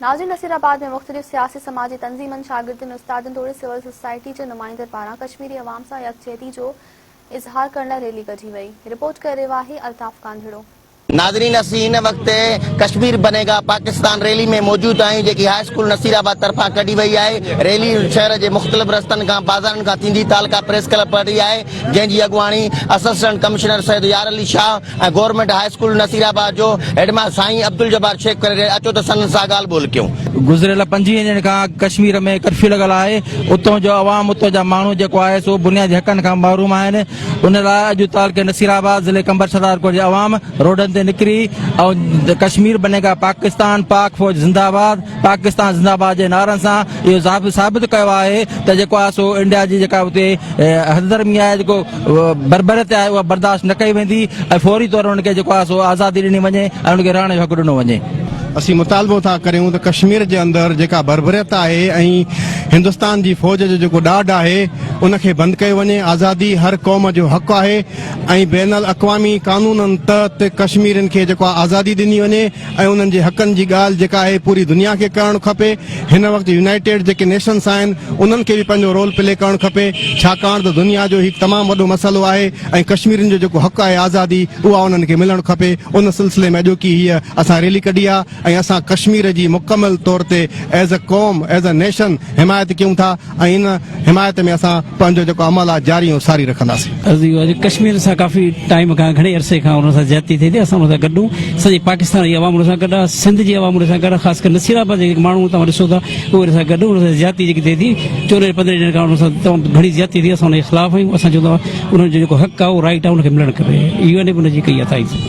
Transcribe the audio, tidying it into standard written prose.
नाज़रीन, नसीराबाद में मुख्तलिफ सियासी समाजी तंजीमन, शागिर्दन, उस्तादन तोड़े सिविल सोसाइटी जे नुमाइंदनि पारां कश्मीरी अवाम सां यकजहती जो इज़हार करण लाइ रैली कढी वई। रिपोर्ट करे रहियो आहे अल्ताफ कांधड़ो। नाज़रीन, असीं हिन वक़्तु कश्मीर बनेगा पाकिस्तान रैली में मौजूद आहियूं, जेकी हाई स्कूल नसीराबाद तरफ़ां कढी वई आहे। रैली शहर जे मुख़्तलिफ़ रस्तनि खां बाज़ारनि खां थींदी तालका प्रेस क्लब पढ़ी आहे, जंहिंजी अॻुवाणी असिस्टेंट कमिश्नर सैयद यार अली शाह ऐं गवर्नमेंट हाई स्कूल नसीराबाद जो हेडमास्टर साईं अब्दुल जब्बार शेख करे रहिया। अचो त संदनि सां ॻाल्हि ॿोल कयूं। गुज़िरियल 25 ॾींहंनि खां कश्मीर में कर्फ्यू लॻल आहे। उतां जो अवाम, उतां जा माण्हू जेको आहे सो बुनियादी हक़नि खां महरूम आहिनि। उन लाइ अॼु तालके नसीराबाद ज़िले कंबर सरदारकोट जे अवाम रोडनि ते निकिरी ऐं कश्मीर बनेगा पाकिस्तान, पाक फौज जिंदाबाद, पाकिस्तान जिंदाबाद जे नारनि सां इहो साबित कयो आहे त जेको आहे सो इंडिया जी जेका उते हदधर्मी आहे, जेको बर्बरियत आहे, उहा बर्दाश्त न कई वेंदी ऐं फौरी तौर उनखे जेको आहे सो आज़ादी ॾिनी वञे ऐं उनखे रहण जो हक़ ॾिनो वञे। असीं मुतालबो था करियूं त कश्मीर जे अंदरि जेका बर्बरियत आहे ऐं हिंदुस्तान जी फ़ौज जो जेको ॾाढ आहे उनखे बंदि कयो वञे। आज़ादी हर क़ौम जो हक़ आहे ऐं बैनुल अक़वामी कानूननि तहत कश्मीरनि खे जेको आहे आज़ादी ॾिनी वञे ऐं उन्हनि जे हक़नि जी ॻाल्हि जेका आहे पूरी दुनिया खे करणु खपे। हिन वक़्तु यूनाइटेड जेके नेशन्स आहिनि उन्हनि खे बि पंहिंजो रोल प्ले करणु खपे, छाकाणि त दुनिया जो हिकु तमामु वॾो मसइलो आहे ऐं कश्मीरियुनि जो जेको हक़ आहे आज़ादी, उहा उन्हनि खे मिलणु खपे। उन सिलसिले में अॼोकी हीअ असां रैली कढी आहे ऐं असां कश्मीर जी मुकमल तौर ते एज़ अ क़ौम, एज़ अ नेशन हिमायत कयूं था ऐं इन हिमायत में असां पंहिंजो जेको अमल आहे जारी ऐं सारी रखंदासीं। कश्मीर सां काफ़ी टाइम खां, घणे अरसे खां उन सां ज्यादती थिए थी। असां उन सां गॾूं, सॼे पाकिस्तान जी अवाम उन सां गॾु आहे, सिंध जी अवाम उन सां गॾु, ख़ासि करे नसीराबाद जे माण्हू तव्हां ॾिसो था उहे उन सां गॾु। उन सां ज्यादती जेकी थिए थी 14-15 ॾींहनि खां उन सां तमामु घणी ज्यादती थी। असां उनजे ख़िलाफ़ आहियूं। असां चवंदा उन्हनि जो जेको हक़ आहे, उहो राइट आहे, उनखे मिलणु खपे। UN बि उनजी कई अथई।